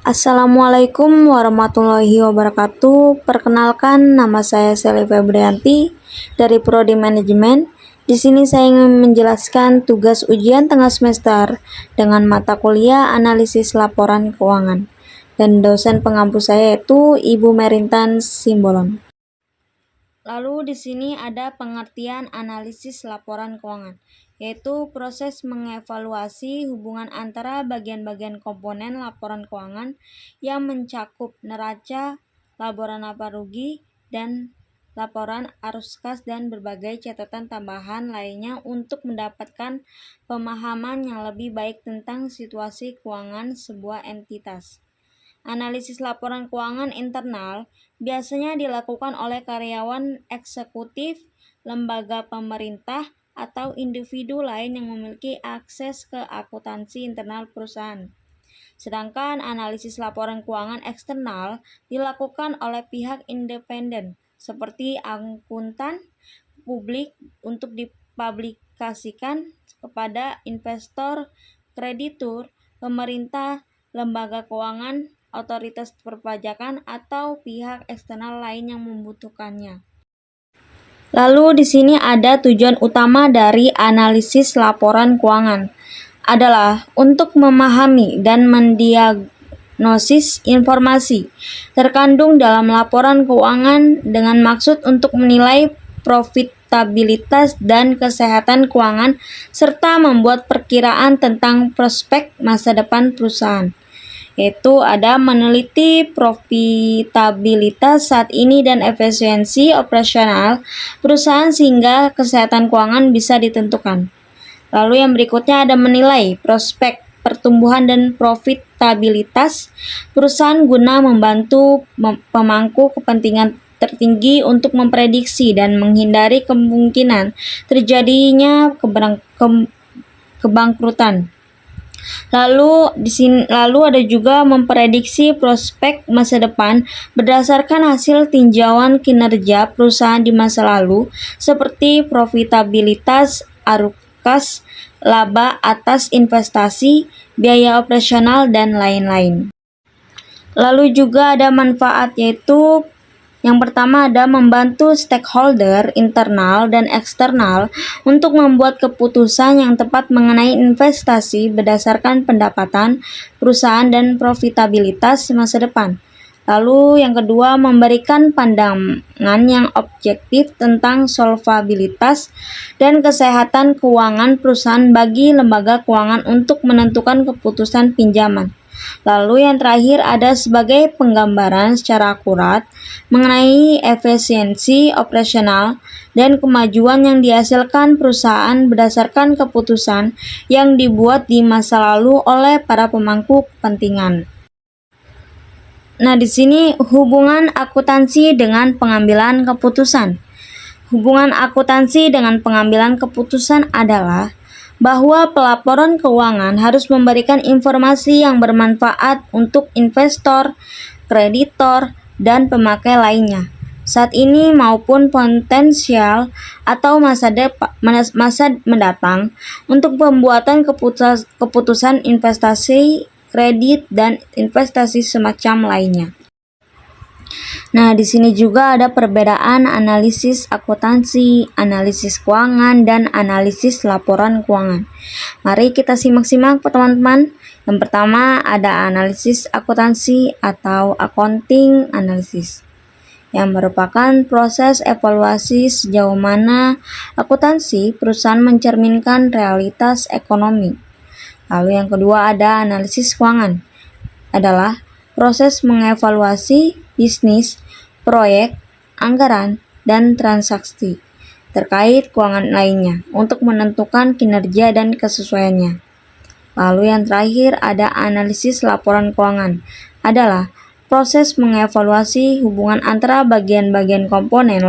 Assalamualaikum warahmatullahi wabarakatuh. Perkenalkan, nama saya Sally Febrianti dari Prodi Manajemen. Di sini saya ingin menjelaskan tugas ujian tengah semester dengan mata kuliah analisis laporan keuangan. Dan dosen pengampu saya yaitu Ibu Merintan Simbolon. Lalu di sini ada pengertian analisis laporan keuangan, yaitu proses mengevaluasi hubungan antara bagian-bagian komponen laporan keuangan yang mencakup neraca, laporan laba rugi, dan laporan arus kas dan berbagai catatan tambahan lainnya untuk mendapatkan pemahaman yang lebih baik tentang situasi keuangan sebuah entitas. Analisis laporan keuangan internal biasanya dilakukan oleh karyawan eksekutif, lembaga pemerintah, atau individu lain yang memiliki akses ke akuntansi internal perusahaan. Sedangkan analisis laporan keuangan eksternal dilakukan oleh pihak independen seperti akuntan publik untuk dipublikasikan kepada investor, kreditur, pemerintah, lembaga keuangan, otoritas perpajakan, atau pihak eksternal lain yang membutuhkannya. Lalu di sini ada tujuan utama dari analisis laporan keuangan adalah untuk memahami dan mendiagnosis informasi terkandung dalam laporan keuangan dengan maksud untuk menilai profitabilitas dan kesehatan keuangan serta membuat perkiraan tentang prospek masa depan perusahaan. Yaitu ada meneliti profitabilitas saat ini dan efisiensi operasional perusahaan sehingga kesehatan keuangan bisa ditentukan. Lalu yang berikutnya ada menilai prospek pertumbuhan dan profitabilitas perusahaan guna membantu pemangku kepentingan tertinggi untuk memprediksi dan menghindari kemungkinan terjadinya kebangkrutan. Lalu ada juga memprediksi prospek masa depan berdasarkan hasil tinjauan kinerja perusahaan di masa lalu seperti profitabilitas, arus kas, laba atas investasi, biaya operasional, dan lain-lain. Lalu juga ada manfaat, yaitu yang pertama ada membantu stakeholder internal dan eksternal untuk membuat keputusan yang tepat mengenai investasi berdasarkan pendapatan perusahaan dan profitabilitas masa depan. Lalu yang kedua, memberikan pandangan yang objektif tentang solvabilitas dan kesehatan keuangan perusahaan bagi lembaga keuangan untuk menentukan keputusan pinjaman. Lalu yang terakhir ada sebagai penggambaran secara akurat mengenai efisiensi operasional dan kemajuan yang dihasilkan perusahaan berdasarkan keputusan yang dibuat di masa lalu oleh para pemangku kepentingan. Nah, di sini hubungan akuntansi dengan pengambilan keputusan. Hubungan akuntansi dengan pengambilan keputusan adalah bahwa pelaporan keuangan harus memberikan informasi yang bermanfaat untuk investor, kreditor, dan pemakai lainnya saat ini maupun potensial atau masa mendatang untuk pembuatan keputusan investasi, kredit, dan investasi semacam lainnya. Nah, di sini juga ada perbedaan analisis akuntansi, analisis keuangan, dan analisis laporan keuangan. Mari kita simak-simak teman-teman. Yang pertama ada analisis akuntansi atau accounting analysis, yang merupakan proses evaluasi sejauh mana akuntansi perusahaan mencerminkan realitas ekonomi. Lalu yang kedua ada analisis keuangan, adalah proses mengevaluasi bisnis, proyek, anggaran, dan transaksi terkait keuangan lainnya untuk menentukan kinerja dan kesesuaiannya. Lalu yang terakhir ada analisis laporan keuangan, adalah proses mengevaluasi hubungan antara bagian-bagian komponen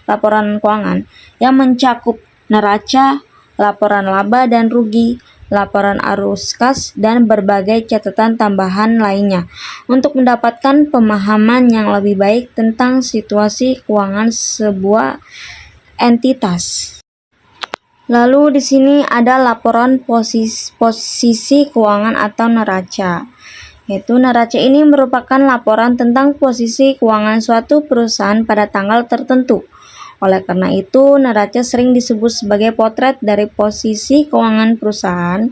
laporan keuangan yang mencakup neraca, laporan laba dan rugi, laporan arus kas, dan berbagai catatan tambahan lainnya untuk mendapatkan pemahaman yang lebih baik tentang situasi keuangan sebuah entitas. Lalu di sini ada laporan posisi keuangan atau neraca, Yaitu neraca ini merupakan laporan tentang posisi keuangan suatu perusahaan pada tanggal tertentu. Oleh karena itu, neraca sering disebut sebagai potret dari posisi keuangan perusahaan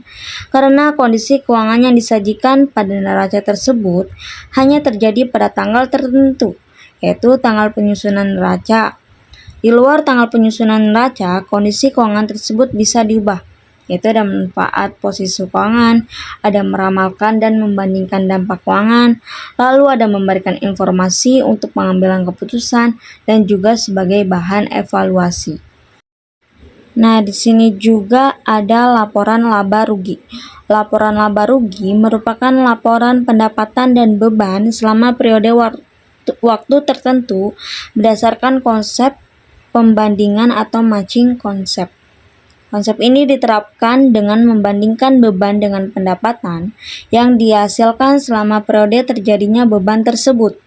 karena kondisi keuangan yang disajikan pada neraca tersebut hanya terjadi pada tanggal tertentu, yaitu tanggal penyusunan neraca. Di luar tanggal penyusunan neraca, kondisi keuangan tersebut bisa diubah, yaitu ada manfaat posisi keuangan, ada meramalkan dan membandingkan dampak keuangan, lalu ada memberikan informasi untuk pengambilan keputusan, dan juga sebagai bahan evaluasi. Nah, di sini juga ada laporan laba rugi. Laporan laba rugi merupakan laporan pendapatan dan beban selama periode waktu tertentu berdasarkan konsep pembandingan atau matching konsep. Konsep ini diterapkan dengan membandingkan beban dengan pendapatan yang dihasilkan selama periode terjadinya beban tersebut.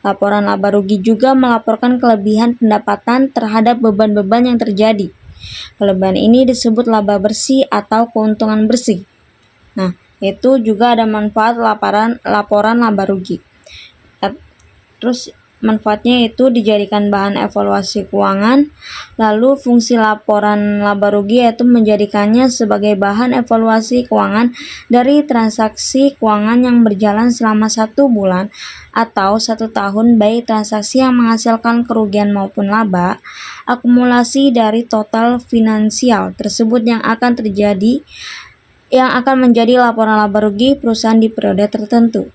Laporan laba rugi juga melaporkan kelebihan pendapatan terhadap beban-beban yang terjadi. Kelebihan ini disebut laba bersih atau keuntungan bersih. Nah, itu juga ada manfaat laporan laba rugi. Terus manfaatnya itu dijadikan bahan evaluasi keuangan, lalu fungsi laporan laba rugi yaitu menjadikannya sebagai bahan evaluasi keuangan dari transaksi keuangan yang berjalan selama 1 bulan atau 1 tahun, baik transaksi yang menghasilkan kerugian maupun laba, akumulasi dari total finansial tersebut yang akan menjadi laporan laba rugi perusahaan di periode tertentu.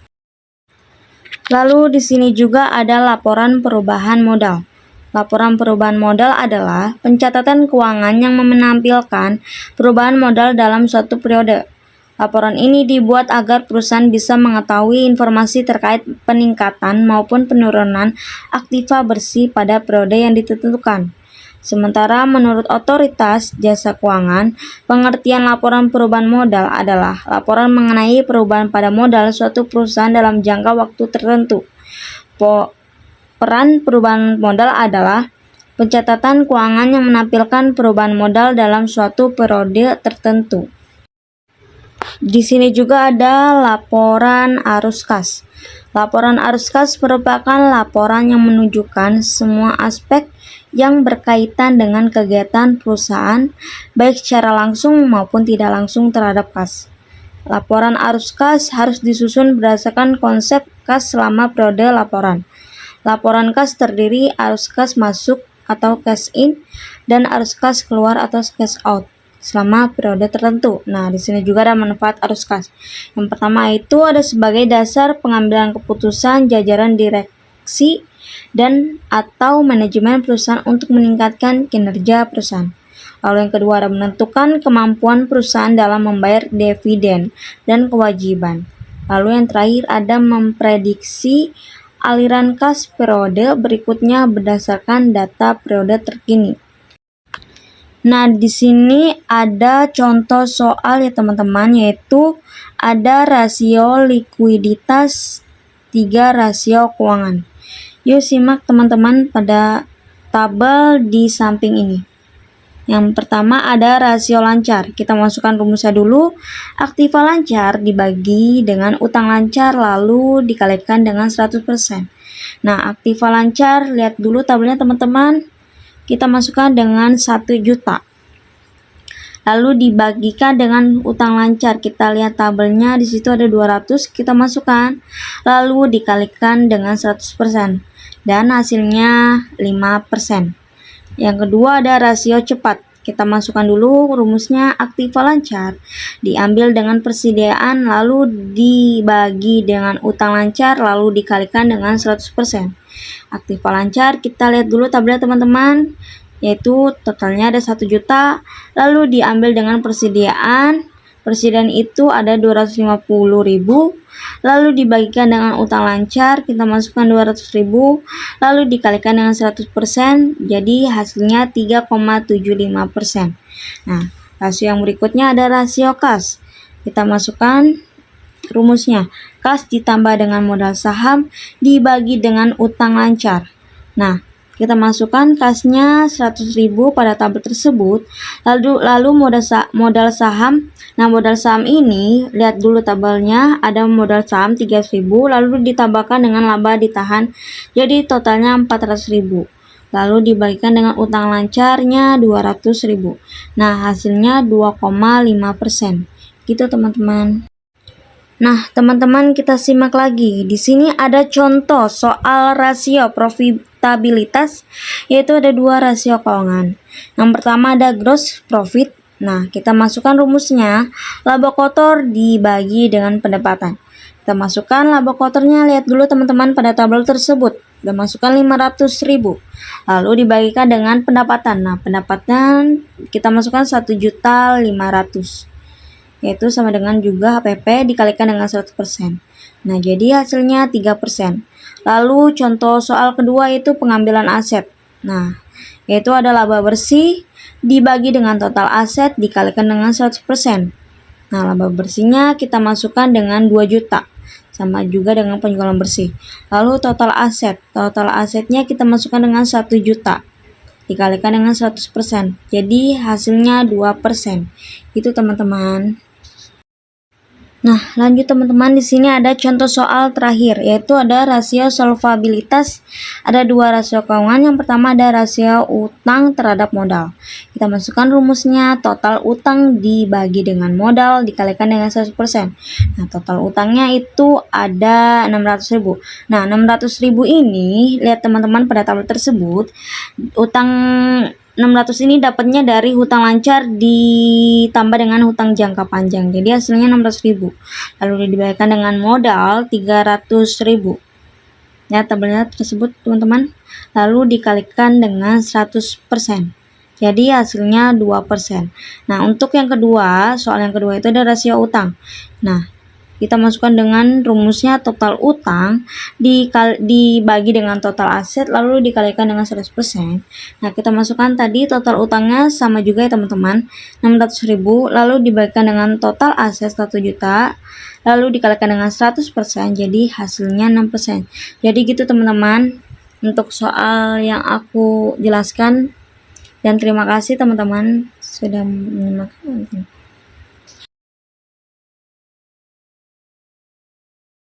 Lalu di sini juga ada laporan perubahan modal. Laporan perubahan modal adalah pencatatan keuangan yang menampilkan perubahan modal dalam suatu periode. Laporan ini dibuat agar perusahaan bisa mengetahui informasi terkait peningkatan maupun penurunan aktiva bersih pada periode yang ditentukan. Sementara menurut Otoritas Jasa Keuangan, pengertian laporan perubahan modal adalah laporan mengenai perubahan pada modal suatu perusahaan dalam jangka waktu tertentu. Peran perubahan modal adalah pencatatan keuangan yang menampilkan perubahan modal dalam suatu periode tertentu. Di sini juga ada laporan arus kas. Laporan arus kas merupakan laporan yang menunjukkan semua aspek yang berkaitan dengan kegiatan perusahaan, baik secara langsung maupun tidak langsung terhadap kas. Laporan arus kas harus disusun berdasarkan konsep kas selama periode laporan. Laporan kas terdiri arus kas masuk atau cash in dan arus kas keluar atau cash out selama periode tertentu. Nah, di sini juga ada manfaat arus kas. Yang pertama itu ada sebagai dasar pengambilan keputusan jajaran direksi dan atau manajemen perusahaan untuk meningkatkan kinerja perusahaan. Lalu yang kedua ada menentukan kemampuan perusahaan dalam membayar dividen dan kewajiban. Lalu yang terakhir ada memprediksi aliran kas periode berikutnya berdasarkan data periode terkini. Nah, di sini ada contoh soal ya teman-teman, yaitu ada rasio likuiditas 3 rasio keuangan. Yuk simak teman-teman pada tabel di samping ini. Yang pertama ada rasio lancar. Kita masukkan rumusnya dulu. Aktiva lancar dibagi dengan utang lancar lalu dikalikan dengan 100%. Nah, aktiva lancar, lihat dulu tabelnya teman-teman. Kita masukkan dengan 1 juta. Lalu dibagikan dengan utang lancar. Kita lihat tabelnya, di situ ada 200, kita masukkan. Lalu dikalikan dengan 100%. Dan hasilnya 5%. Yang kedua ada rasio cepat. Kita masukkan dulu rumusnya. Aktiva lancar diambil dengan persediaan lalu dibagi dengan utang lancar lalu dikalikan dengan 100%. Aktiva lancar, kita lihat dulu tabelnya teman-teman, yaitu totalnya ada 1 juta lalu diambil dengan persediaan itu ada 250.000 lalu dibagikan dengan utang lancar, kita masukkan 200.000 lalu dikalikan dengan 100%, jadi hasilnya 3,75%. Nah, rasio yang berikutnya ada rasio kas. Kita masukkan rumusnya. Kas ditambah dengan modal saham dibagi dengan utang lancar. Nah, Kita masukkan kasnya 100.000 pada tabel tersebut. Lalu modal saham. Nah, modal saham ini lihat dulu tabelnya, ada modal saham 300.000 lalu ditambahkan dengan laba ditahan. Jadi totalnya 400.000. Lalu dibagikan dengan utang lancarnya 200.000. Nah, hasilnya 2,5%. Gitu teman-teman. Nah, teman-teman kita simak lagi. Di sini ada contoh soal rasio profitabilitas, yaitu ada dua rasio keuangan. Yang pertama ada gross profit. Nah, kita masukkan rumusnya, laba kotor dibagi dengan pendapatan. Kita masukkan laba kotornya, lihat dulu teman-teman pada tabel tersebut. Kita masukkan 500.000. Lalu dibagikan dengan pendapatan. Nah, pendapatan kita masukkan 1.500.000. Yaitu sama dengan juga HPP dikalikan dengan 100%. Nah, jadi hasilnya 3%. Lalu contoh soal kedua itu pengambilan aset. Nah, yaitu ada laba bersih dibagi dengan total aset dikalikan dengan 100%. Nah, laba bersihnya kita masukkan dengan 2 juta. Sama juga dengan penjualan bersih. Lalu total asetnya kita masukkan dengan 1 juta. Dikalikan dengan 100%. Jadi hasilnya 2%. Itu teman-teman. Nah, lanjut teman-teman, di sini ada contoh soal terakhir, yaitu ada rasio solvabilitas. Ada dua rasio keuangan. Yang pertama ada rasio utang terhadap modal. Kita masukkan rumusnya, total utang dibagi dengan modal dikalikan dengan 100%. Nah, total utangnya itu ada 600.000. Nah, 600.000 ini, lihat teman-teman pada tabel tersebut, utang 600 ini dapatnya dari hutang lancar ditambah dengan hutang jangka panjang. Jadi hasilnya 600.000. Lalu dibagikan dengan modal 300.000. Ya, tabelnya tersebut teman-teman. Lalu dikalikan dengan 100%. Jadi hasilnya 2%. Nah, untuk yang kedua, soal yang kedua itu ada rasio utang. Nah, kita masukkan dengan rumusnya, total utang dibagi dengan total aset lalu dikalikan dengan 100%. Nah, kita masukkan tadi total utangnya sama juga ya teman-teman, 600.000 lalu dibagikan dengan total aset 1 juta lalu dikalikan dengan 100%, jadi hasilnya 6%. Jadi gitu teman-teman untuk soal yang aku jelaskan, dan terima kasih teman-teman sudah menyimak.